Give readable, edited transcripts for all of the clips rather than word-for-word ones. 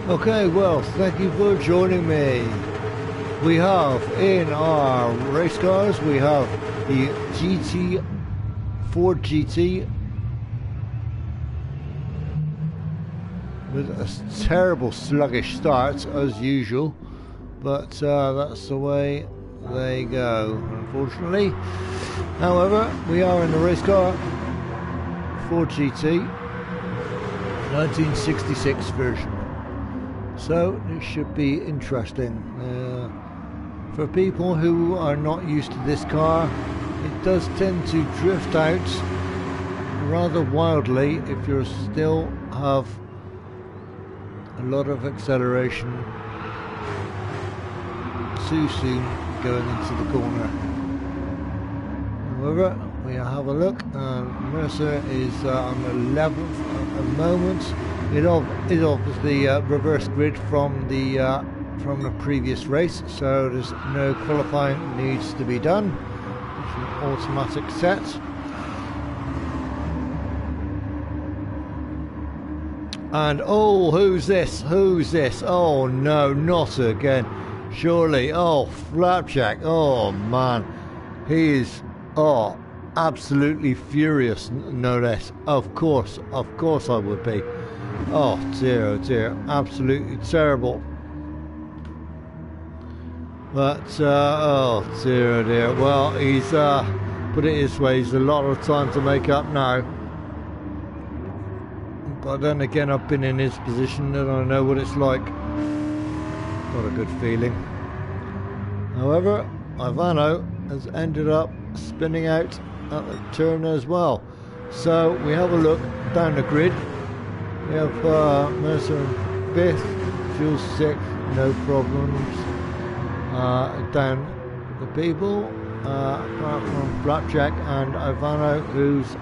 Okay, well, thank you for joining me. We have in our race cars, we have the Ford GT with a terrible sluggish start as usual, but that's the way they go, unfortunately. However, we are in the race car Ford GT 1966 version, so it should be interesting. For people who are not used to this car, it does tend to drift out rather wildly if you still have a lot of acceleration too soon going into the corner. However, we have a look, and Mercer is on the 11th at the moment. It is obviously reverse grid from the previous race, so there's no qualifying needs to be done. It's an automatic set. And oh, who's this? Who's this? Oh no, not again. Surely. Oh, Flapjack. Oh man, he is absolutely furious, no less. Of course I would be. Oh dear, absolutely terrible. But oh dear. Well, he's put it this way, he's a lot of time to make up now. But then again, I've been in his position and I know what it's like. Not a good feeling. However, Ivano has ended up spinning out at the turn as well. So we have a look down the grid. We have Mercer in 5th, Jules 6th, no problems. Down the people, apart from Flapjack and Ivano, who's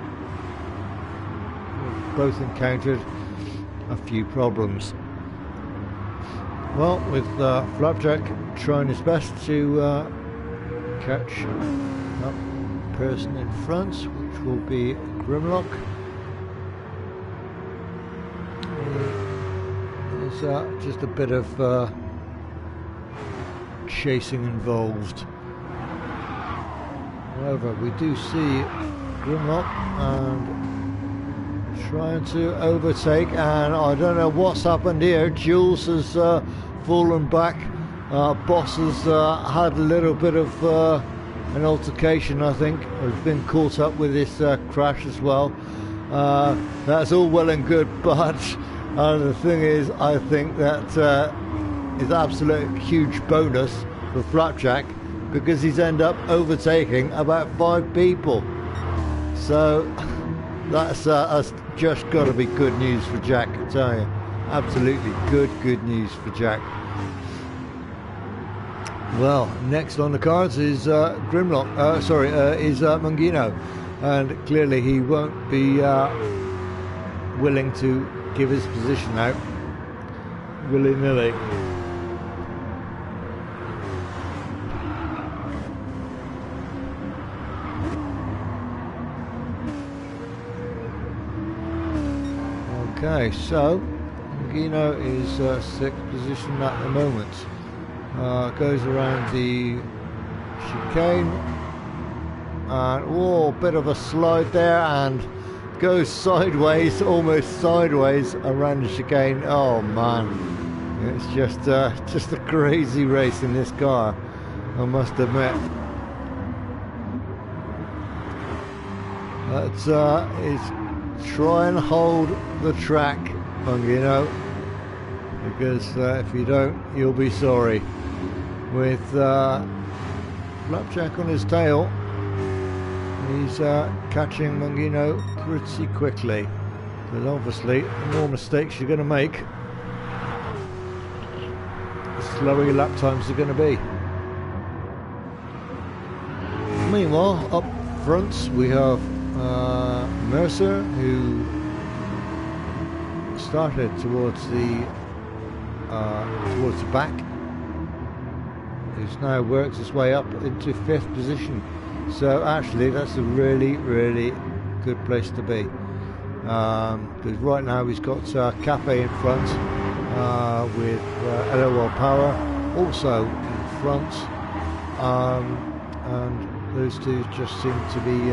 both encountered a few problems. Well, with Flapjack trying his best to catch that person in front, which will be Grimlock. There's just a bit of chasing involved. However, we do see Grimlock and trying to overtake, and I don't know what's happened here. Jules has fallen back. Boss has had a little bit of an altercation, I think. Has been caught up with this crash as well. That's all well and good, but the thing is, I think that is absolute huge bonus for Flapjack, because he's ended up overtaking about 5 people. So that's just got to be good news for Jack, I tell you. Absolutely good news for Jack. Well, next on the cards is Grimlock. Is Mungino, and clearly he won't be willing to give his position out willy-nilly. Okay, so Mungino is 6th position at the moment. Goes around the chicane, and bit of a slide there, and goes sideways, almost sideways around the chicane. Oh man, it's just a crazy race in this car, I must admit. But try and hold the track, Mungino, because if you don't, you'll be sorry. With Flapjack on his tail, he's catching Mungino pretty quickly. But obviously, the more mistakes you're going to make, the slower your lap times are going to be. Meanwhile, up front we have Mercer, who started towards the back, who's now worked his way up into 5th position. So actually that's a really good place to be, because right now he's got Cafe in front, with LOL power also in front, and those two just seem to be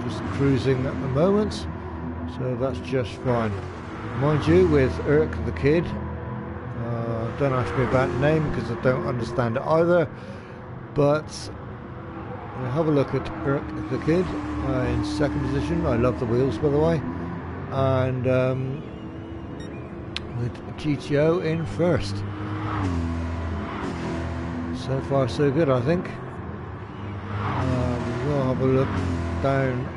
just cruising at the moment, so that's just fine. Mind you, with Urk the Kid, don't ask me about the name because I don't understand it either, but we'll have a look at Urk the Kid in second position. I love the wheels, by the way, and with GTO in first. So far so good, I think. We'll have a look down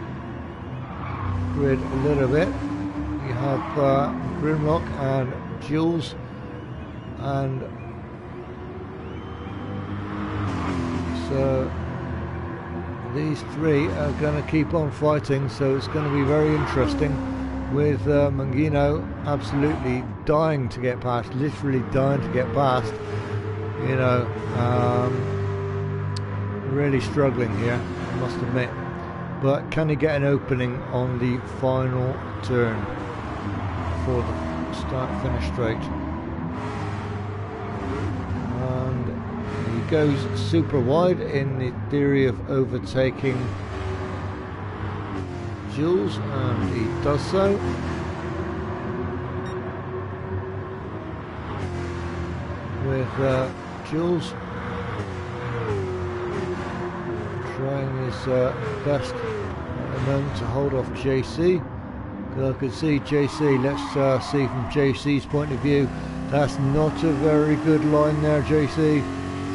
grid a little bit. We have Grimlock and Jules, and so these three are going to keep on fighting, so it's going to be very interesting, with Mangino absolutely dying to get past, literally dying to get past, you know, really struggling here, I must admit. But can he get an opening on the final turn before the start finish straight? And he goes super wide in the theory of overtaking Jules, and he does so. With Jules trying his best at the moment to hold off JC. I could see JC, let's see from JC's point of view, that's not a very good line there, JC,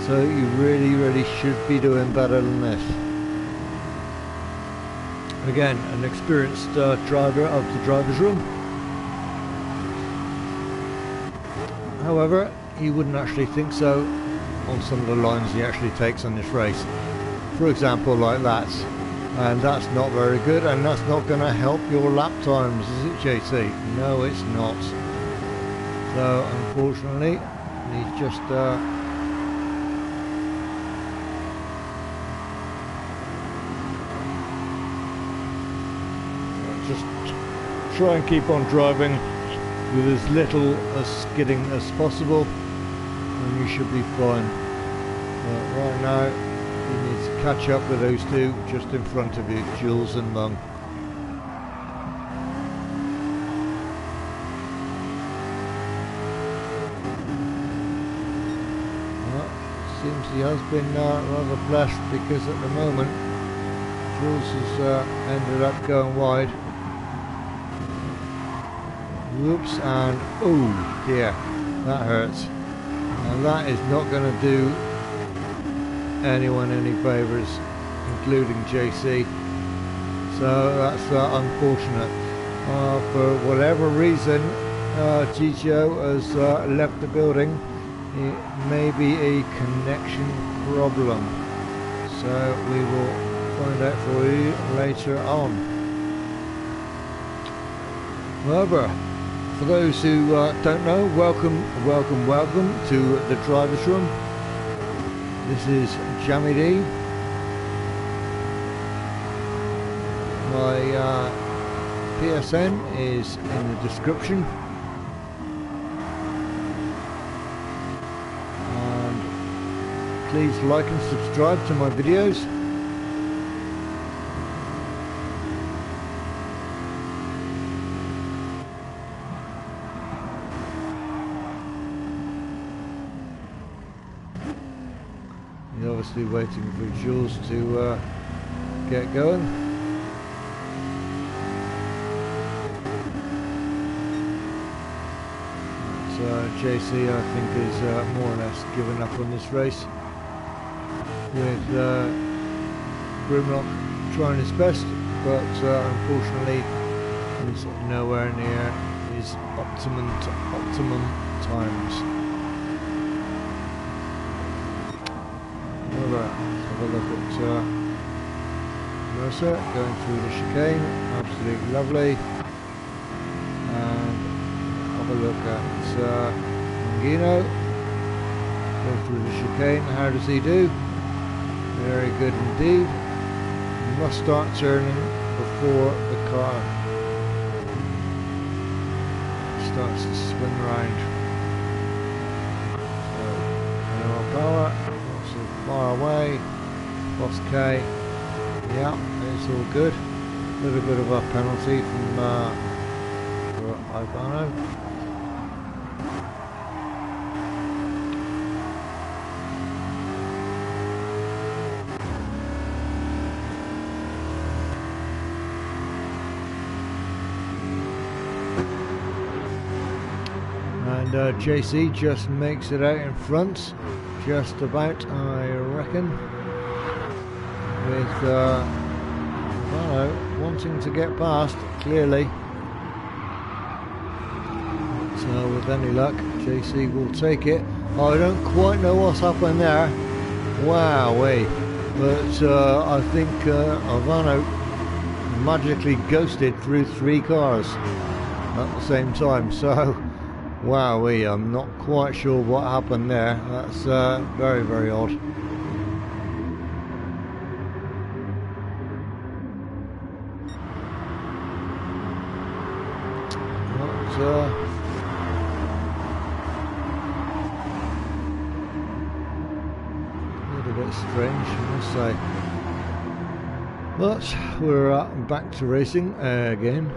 so you really should be doing better than this. Again, an experienced driver of the driver's room. However, he wouldn't actually think so on some of the lines he actually takes on this race. For example, like that. And that's not very good, and that's not going to help your lap times, is it, JC? No, it's not. So, unfortunately, he's just try and keep on driving with as little skidding as possible, and you should be fine. But right now, you need to catch up with those two just in front of you, Jules and Mung. Well, seems he has been rather blessed, because at the moment Jules has ended up going wide. Whoops, and oh dear, that hurts. And that is not going to do anyone any favours, including JC. So that's unfortunate. For whatever reason, GTO has left the building. It may be a connection problem, so we will find out for you later on. However, for those who don't know, welcome to the driver's room. This is Jammy-D. My PSN is in the description. And please like and subscribe to my videos. He's obviously waiting for Jules to get going. So JC, I think, is more or less given up on this race, with Grimlock trying his best, but unfortunately he's nowhere near his optimum times. Let's have a look at Mercer going through the chicane, absolutely lovely. And have a look at Mangino, go through the chicane. How does he do? Very good indeed. You must start turning before the car starts to swing around. K, Boss K. Yeah, it's all good. A little bit of a penalty from Ivano. And JC just makes it out in front, just about, I reckon, with Ivano wanting to get past, clearly. So with any luck, JC will take it. I don't quite know what's happened there. Wowee. But I think Ivano magically ghosted through 3 cars at the same time. So, wowee, I'm not quite sure what happened there. That's very, very odd. A little bit strange, I must say. But we're back to racing again.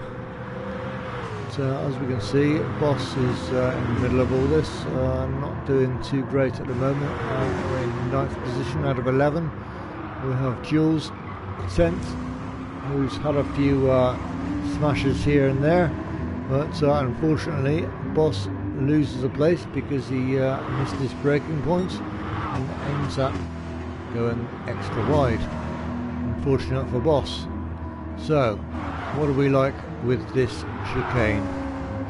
So as we can see, Boss is in the middle of all this, not doing too great at the moment. We're in 9th position out of 11. We have Jules 10th, who's had a few smashes here and there. But unfortunately, Boss loses a place because he missed his braking points and ends up going extra wide. Unfortunate for Boss. So, what do we like with this chicane?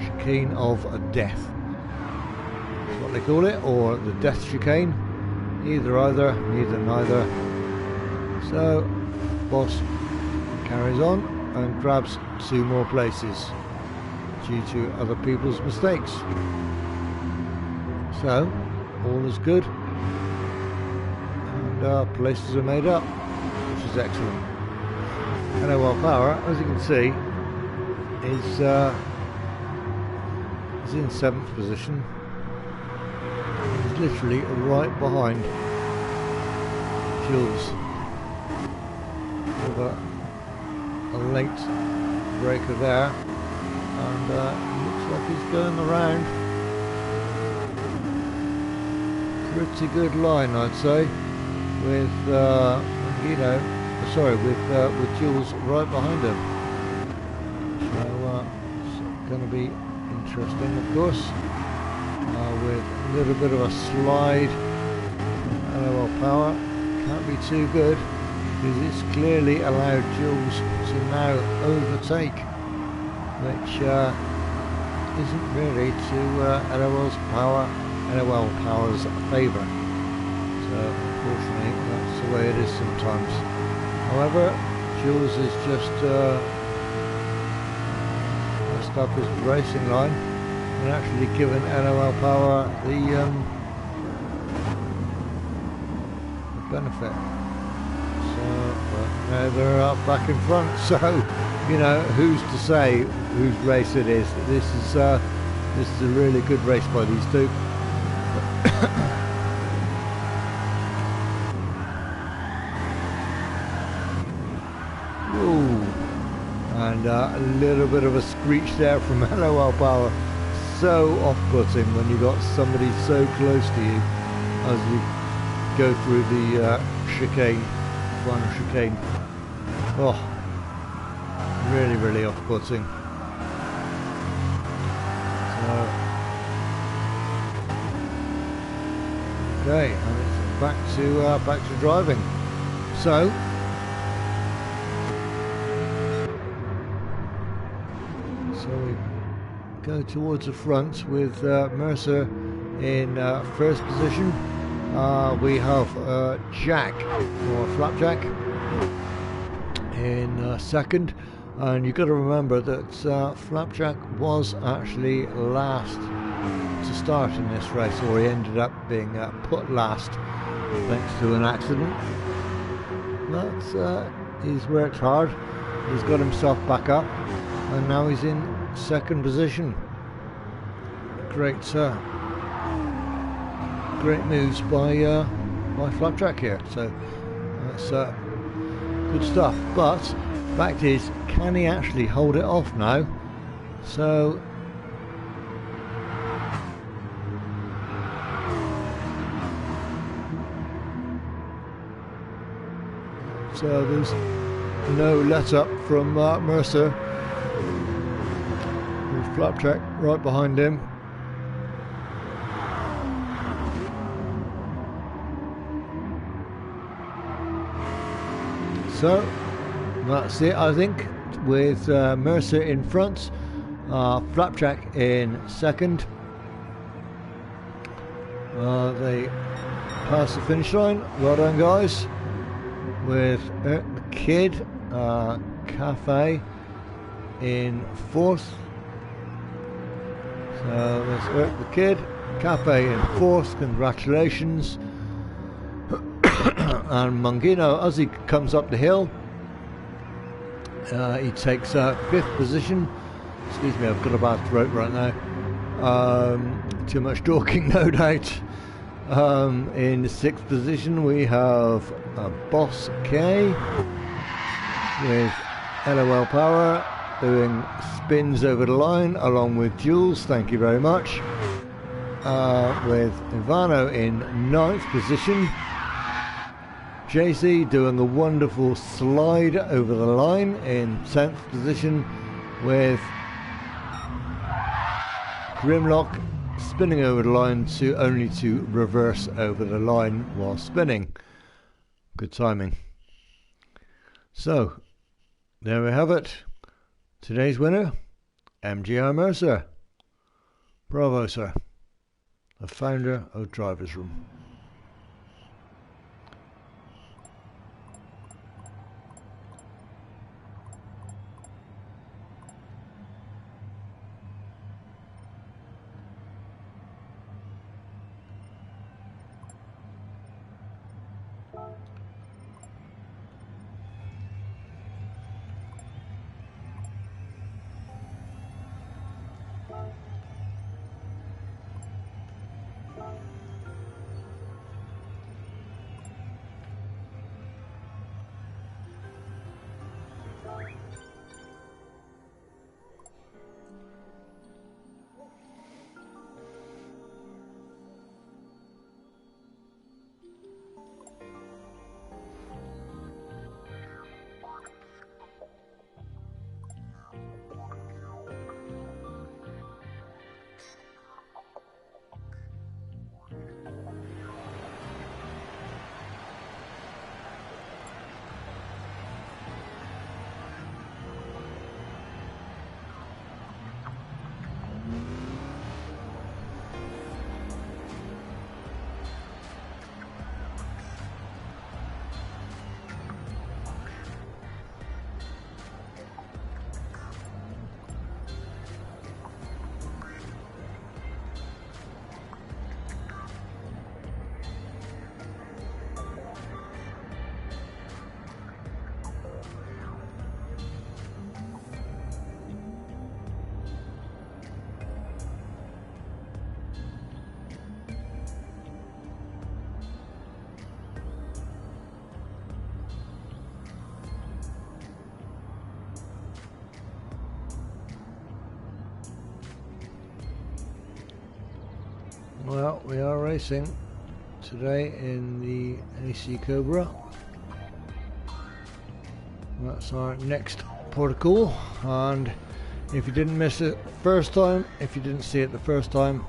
Chicane of death. That's what they call it, or the death chicane. Either, neither, neither. So, Boss carries on and grabs 2 more places due to other people's mistakes. So, all is good, and places are made up, which is excellent. NOL Power, as you can see, is in 7th position. He's literally right behind Jules. With a late breaker there. And looks like he's going around pretty good line, I'd say, with with Jules right behind him. So it's going to be interesting, of course, with a little bit of a slide. LOL Power can't be too good because it's clearly allowed Jules to now overtake, which isn't really to LOL Power's favour. So unfortunately that's the way it is sometimes. However, Jules is just messed up his racing line and actually given LOL Power the benefit. So, but now they're back in front, so you know, who's to say whose race it is? This is a really good race by these two. Ooh. And a little bit of a screech there from LOL Power. So off-putting when you got somebody so close to you as you go through the chicane, final chicane. Oh. Really, really off-putting. So, okay, and it's back to driving. So, we go towards the front with Mercer in 1st position. We have Jack, or Flapjack, in 2nd. And you've got to remember that Flapjack was actually last to start in this race, or he ended up being put last thanks to an accident. But he's worked hard, he's got himself back up, and now he's in 2nd position. Great moves by by Flapjack here. So that's good stuff. But fact is, can he actually hold it off now? So there's no let up from Mercer, with Flapjack right behind him. So that's it, I think, with Mercer in front, Flapjack in second. They pass the finish line. Well done, guys. With the Kid Cafe in fourth. So there's the Kid Cafe in fourth. Congratulations. And Mungino, as he comes up the hill, he takes fifth position. Excuse me, I've got a bad throat right now. Too much talking, no doubt. In sixth position we have Boss K with LOL Power doing spins over the line along with Jules, thank you very much. With Ivano in ninth position. JC doing a wonderful slide over the line in 10th position, with Grimlock spinning over the line only to reverse over the line while spinning. Good timing. So there we have it. Today's winner, MGR Mercer. Bravo, sir. The founder of Driver's Room. Well, we are racing today in the AC Cobra. That's our next protocol, and if you didn't miss it first time, if you didn't see it the first time,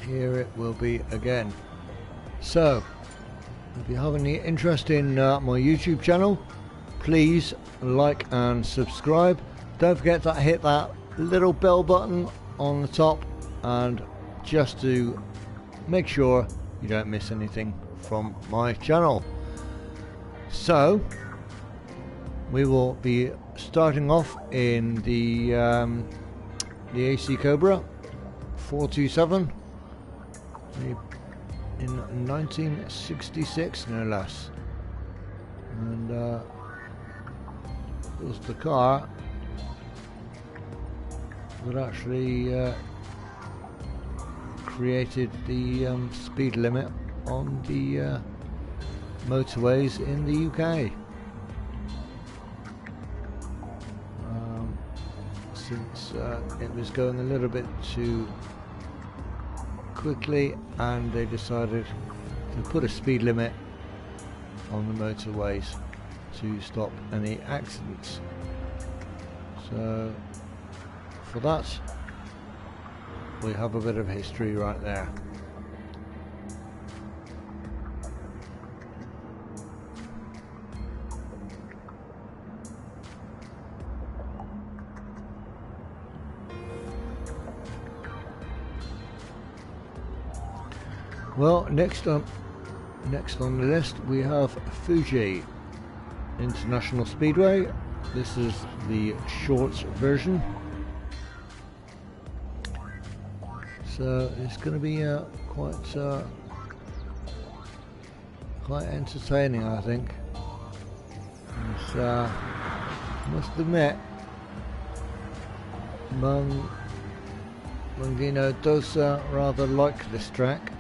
here it will be again. So if you have any interest in my YouTube channel, please like and subscribe. Don't forget to hit that little bell button on the top, and just to make sure you don't miss anything from my channel. So we will be starting off in the AC Cobra 427 in 1966, no less. And it was the car that actually created the speed limit on the motorways in the UK. Since it was going a little bit too quickly, and they decided to put a speed limit on the motorways to stop any accidents. So for that, we have a bit of history right there. Well, next on the list we have Fuji International Speedway. This is the shorts version, so it's going to be quite entertaining, I think. It's, must admit, Mungino does rather like this track.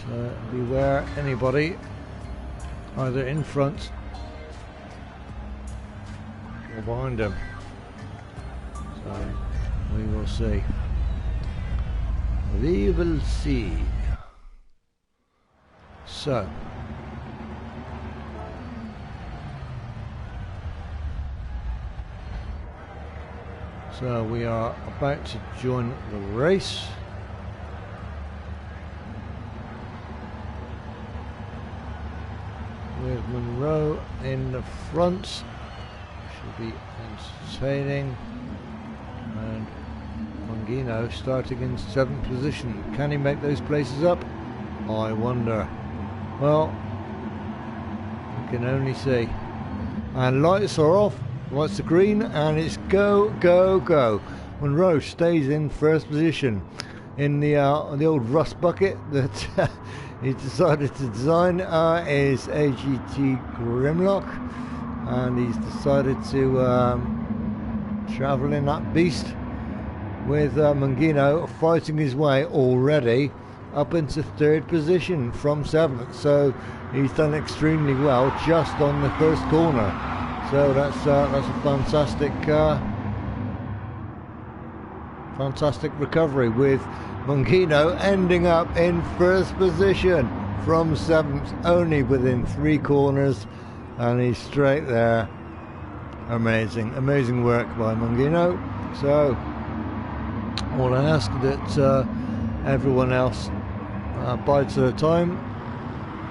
So beware anybody either in front or behind him. So we will see. We will see. So we are about to join the race. With Monroe in the front, should be entertaining, and Mungino starting in 7th position. Can he make those places up? I wonder. Well, we can only see. And lights are off, lights are green, and it's go, go, go. Monroe stays in 1st position in the old rust bucket that he decided to design is AGT Grimlock, and he's decided to travel in that beast with Mungino fighting his way already up into 3rd position from 7th. So he's done extremely well just on the first corner. So that's a fantastic recovery, with Mungino ending up in 1st position from 7th, only within 3 corners, and he's straight there. Amazing work by Mungino. So all I ask that everyone else bides their time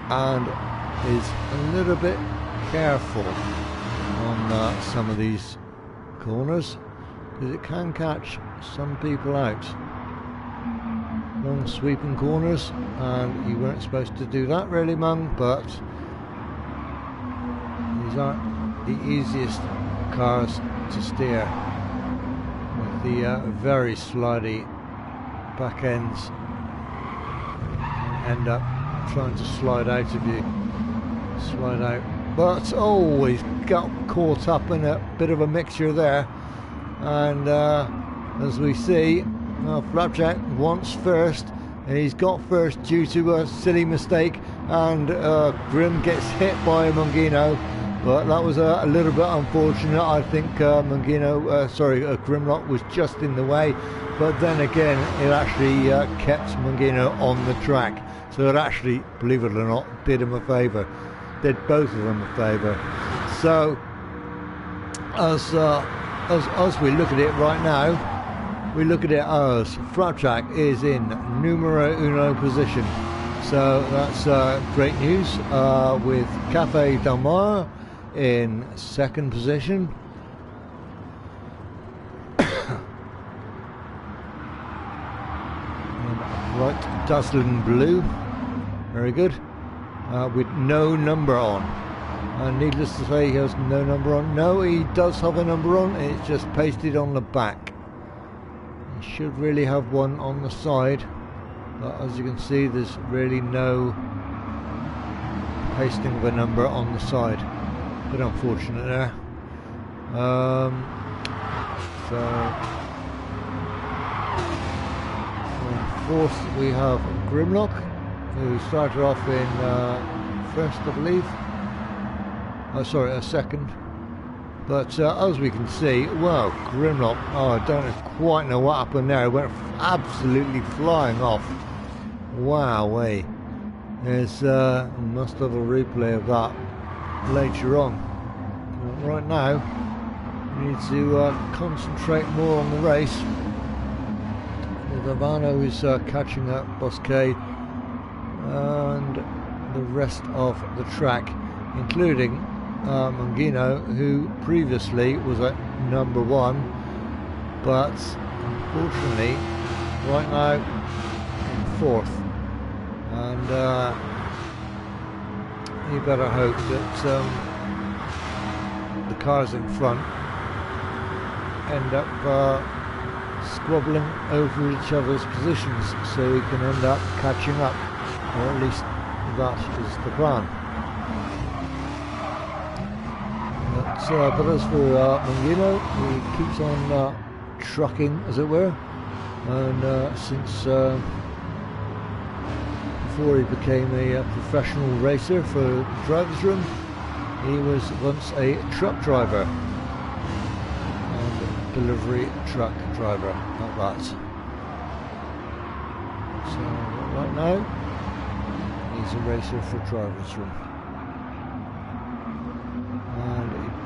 and is a little bit careful on some of these corners, because it can catch some people out. Long sweeping corners, and you weren't supposed to do that really, Mung, but these aren't the easiest cars to steer, with the very slidey back ends, and end up trying to slide out of you, but always got caught up in a bit of a mixture there. And as we see, Flapjack wants first, and he's got first due to a silly mistake, and Grim gets hit by Mungino, but that was a little bit unfortunate. I think Grimlock was just in the way, but then again it actually kept Mungino on the track, so it actually, believe it or not, did him a favour, did both of them a favour. So as we look at it right now, we look at it as Flapjack is in numero uno position. So that's great news, with Cafe Del Mar in 2nd position. Right, dazzling blue, very good, with no number on. And needless to say, he has no number on. No, he does have a number on, it's just pasted on the back. He should really have one on the side, but as you can see, there's really no pasting of a number on the side. A bit unfortunate there. So in 4th we have Grimlock who started off in first, I believe. Oh, sorry, second. But as we can see, well, Grimlock, oh, I don't quite know what happened there. It went absolutely flying off. Wow, there's must have a replay of that later on. But right now, we need to concentrate more on the race. Ivano is catching up Bosquet and the rest of the track, including Mangino, who previously was at number 1, but unfortunately right now in 4th, and you better hope that the cars in front end up squabbling over each other's positions, so we can end up catching up, or at least that is the plan. But as for Mangino, he keeps on trucking, as it were, and since before he became a professional racer for Drivers' Room, he was once a truck driver and delivery truck driver at that. So right now, he's a racer for Drivers' Room.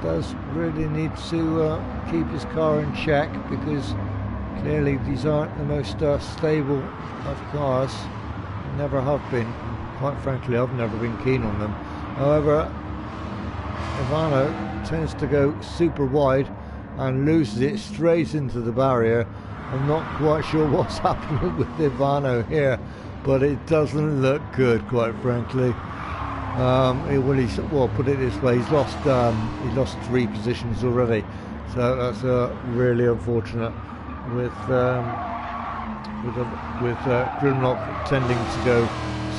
Does really need to keep his car in check, because clearly these aren't the most stable of cars, never have been. Quite frankly, I've never been keen on them. However, Ivano tends to go super wide and loses it straight into the barrier. I'm not quite sure what's happening with Ivano here, but it doesn't look good, quite frankly. Well, put it this way, he's lost 3 positions already, so that's really unfortunate. With Grimlock tending to go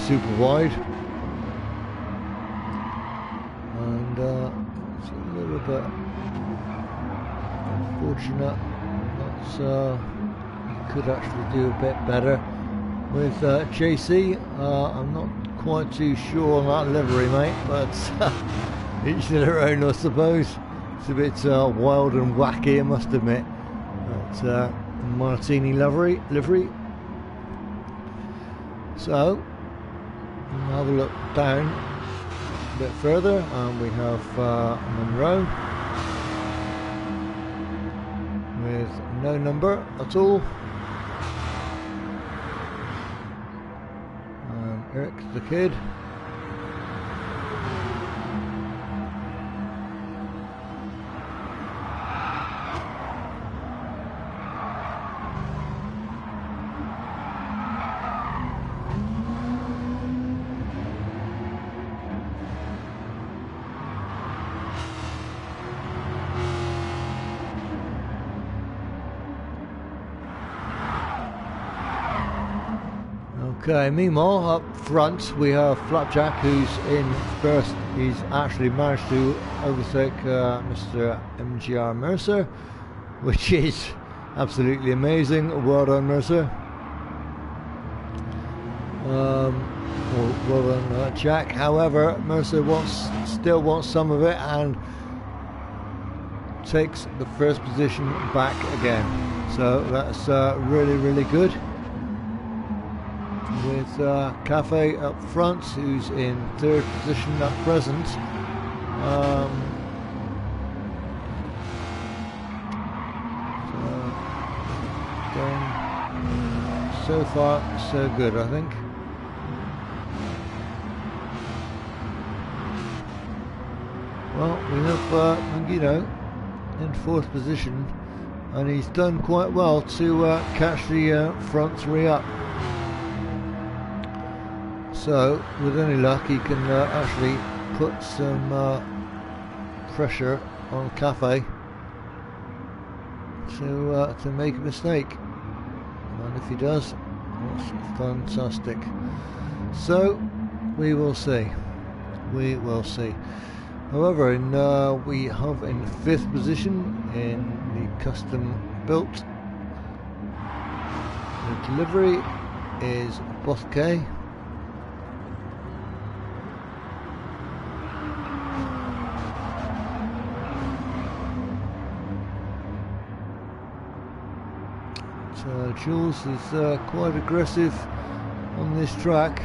super wide, and it's a little bit unfortunate. He could actually do a bit better. With JC, I'm not quite too sure on that livery, mate, but each to their own, I suppose. It's a bit wild and wacky, I must admit. But Martini livery. So we'll have a look down a bit further, and we have Monroe with no number at all. Eric the Kid. Okay, meanwhile up front we have Flapjack, who's in first. He's actually managed to overtake Mr. MGR Mercer, which is absolutely amazing. Well done, Mercer. Well done, Jack. However, Mercer still wants some of it and takes the first position back again. So that's really good. With Cafe up front, who's in 3rd position at present. So far, so good, I think. Well, we have Mangino in 4th position, and he's done quite well to catch the front 3 up. So, with any luck, he can actually put some pressure on Cafe to make a mistake. And if he does, that's fantastic. So, we will see. We will see. However, we have in 5th position in the custom built. The delivery is Bosquet. So Jules is quite aggressive on this track.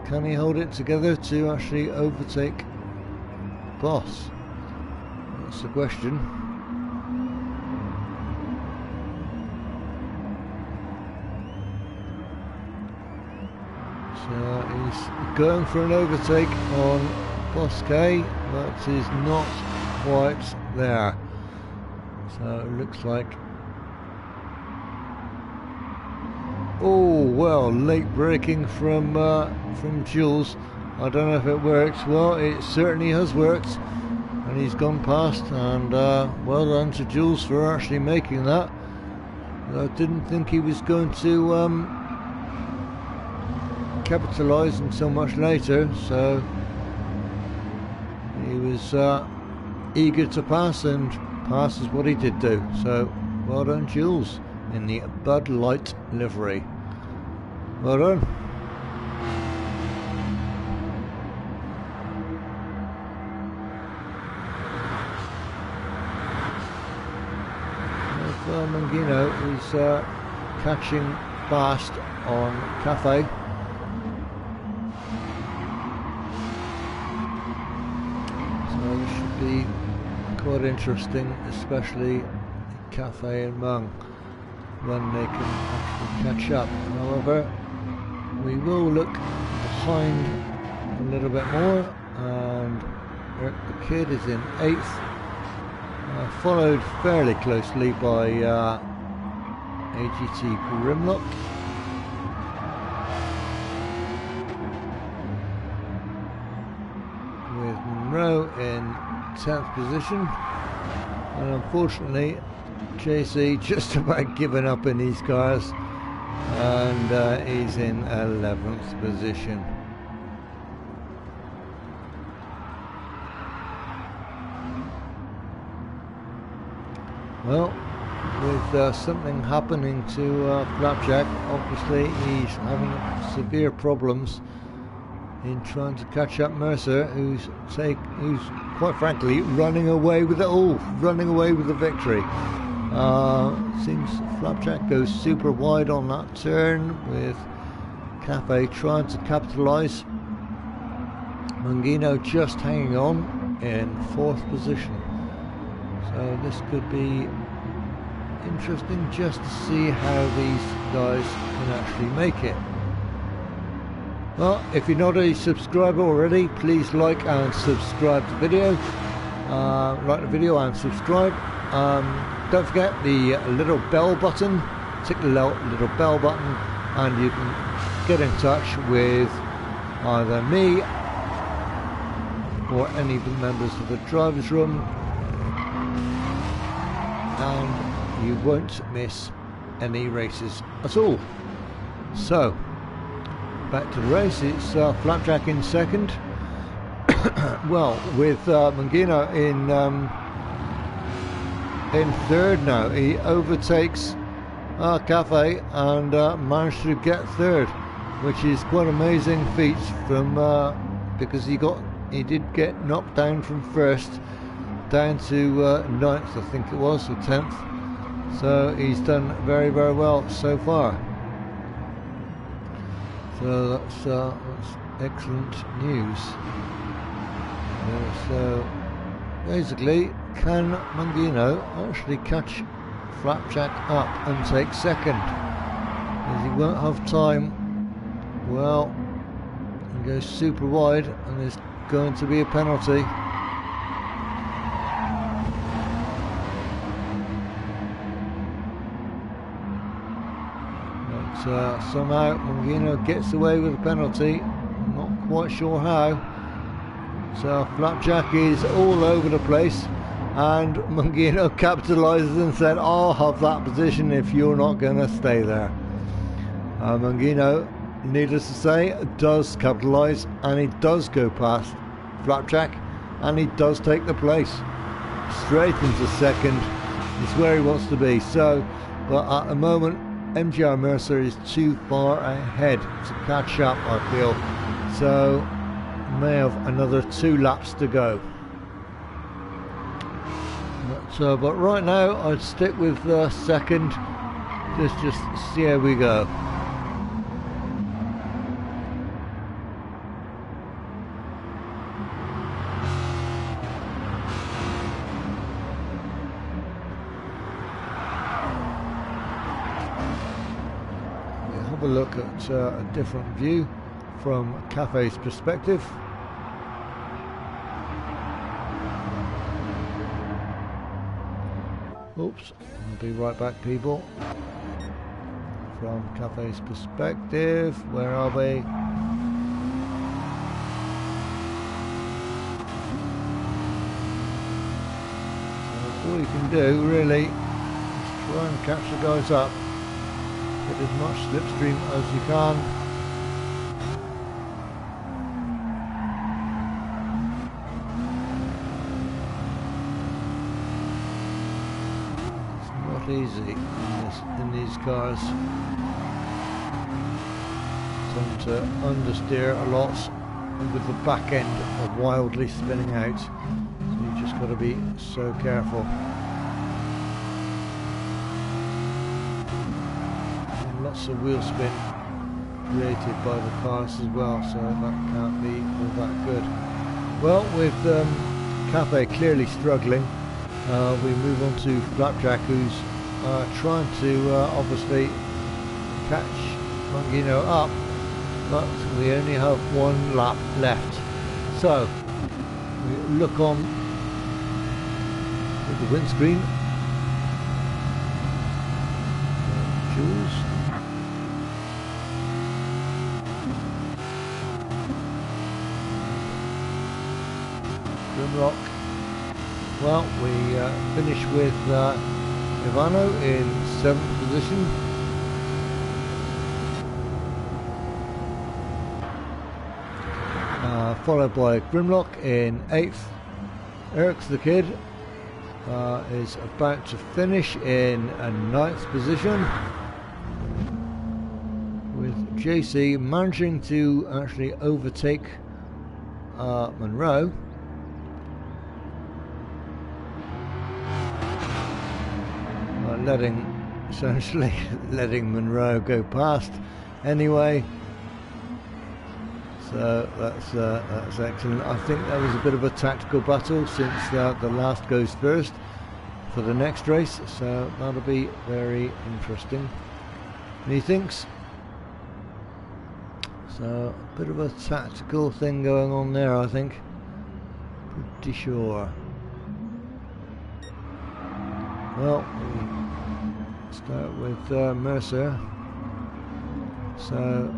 Can he hold it together to actually overtake Boss? That's the question. So he's going for an overtake on Boss K, but he's not quite there. So it looks like, oh well, late braking from Jules. I don't know if it works. Well, it certainly has worked, and he's gone past. And well done to Jules for actually making that. I didn't think he was going to capitalise until much later, so he was eager to pass, and pass is what he did do. So well done, Jules, in the Bud Light livery. Well done. Mangino is catching fast on Cafe. So this should be quite interesting, especially Cafe and Mung, when they can actually catch up. However, we will look behind a little bit more, and the kid is in 8th, followed fairly closely by AGT Grimlock. With Monroe in 10th position, and unfortunately JC just about given up in these cars, and he's in 11th position. Well, with something happening to Flapjack, obviously he's having severe problems in trying to catch up Mercer, who's quite frankly running away with it all, running away with the victory. Seems Flapjack goes super wide on that turn, with Cafe trying to capitalise. Mangino just hanging on in 4th position. So this could be interesting just to see how these guys can actually make it. Well, if you're not a subscriber already, please like and subscribe to the video. Like the video and subscribe. Don't forget the little bell button. Tick the little bell button, and you can get in touch with either me or any of the members of the drivers room, and you won't miss any races at all. So back to the race. It's Flapjack in 2nd. Well, with Mangino in 3rd now. He overtakes Cafe and managed to get 3rd, which is quite an amazing feat from because he did get knocked down from 1st down to 9th, I think it was, or 10th. So he's done very, very well so far. So that's excellent news. So basically, can Mangino actually catch Flapjack up and take 2nd? Because he won't have time. Well, he goes super wide, and there's going to be a penalty. Somehow Mangino gets away with a penalty. I'm not quite sure how. So Flapjack is all over the place, and Mangino capitalises and said, I'll have that position if you're not going to stay there. Mangino, needless to say, does capitalise, and he does go past Flapjack, and he does take the place. Straight into 2nd is where he wants to be. So, but at the moment, MGR Mercer is too far ahead to catch up, I feel. So may have another 2 laps to go. But right now I'd stick with 2nd. let's just see how we go. Have a look at a different view from Cafe's perspective. Oops, I'll be right back, people. From Cafe's perspective, where are we? So all you can do really is try and catch the guys up. Get as much slipstream as you can. It's not easy in these cars. Tend to understeer a lot with the back end of wildly spinning out. So you just got to be so careful. Lots of wheel spin created by the cars as well, so that can't be all that good. Well, with Cafe clearly struggling, we move on to Flapjack, who's trying to obviously catch Mangino up, but we only have one lap left. So we look on with the windscreen. Jules. Grimlock. Well, we finish with Ivano in 7th position. Followed by Grimlock in 8th. Eric's the Kid is about to finish in a 9th position, with JC managing to actually overtake Monroe. Essentially letting Monroe go past anyway. So that's excellent. I think that was a bit of a tactical battle, since the last goes first for the next race, so that'll be very interesting, methinks. So a bit of a tactical thing going on there, I think. Pretty sure. Well, we start with Mercer. So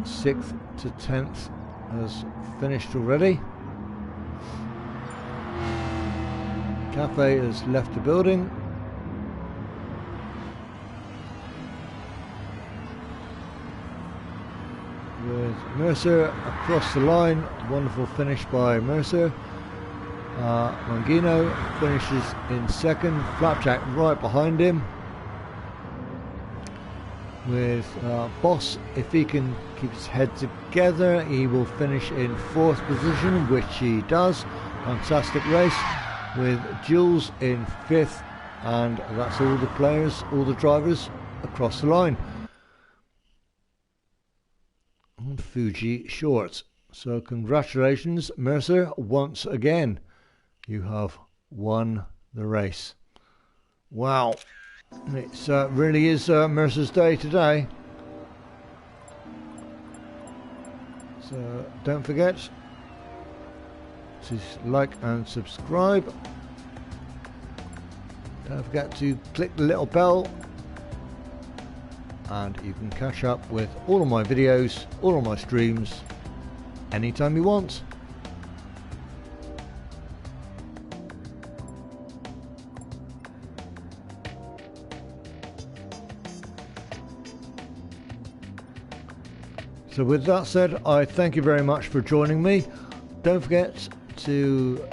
6th to 10th has finished already. Cafe has left the building. With Mercer across the line, wonderful finish by Mercer. Mangino finishes in 2nd, Flapjack right behind him. With Boss, if he can keep his head together, he will finish in 4th position, which he does. Fantastic race. With Jules in 5th, and that's all the players, all the drivers across the line on Fuji Shorts. So congratulations, Mercer, once again. You have won the race. Wow. It really is Mercer's day today. So don't forget to like and subscribe. Don't forget to click the little bell, and you can catch up with all of my videos, all of my streams, anytime you want. So with that said, I thank you very much for joining me. Don't forget to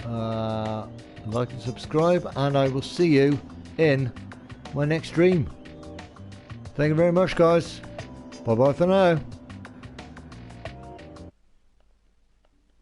like and subscribe, and I will see you in my next stream. Thank you very much, guys. Bye bye for now.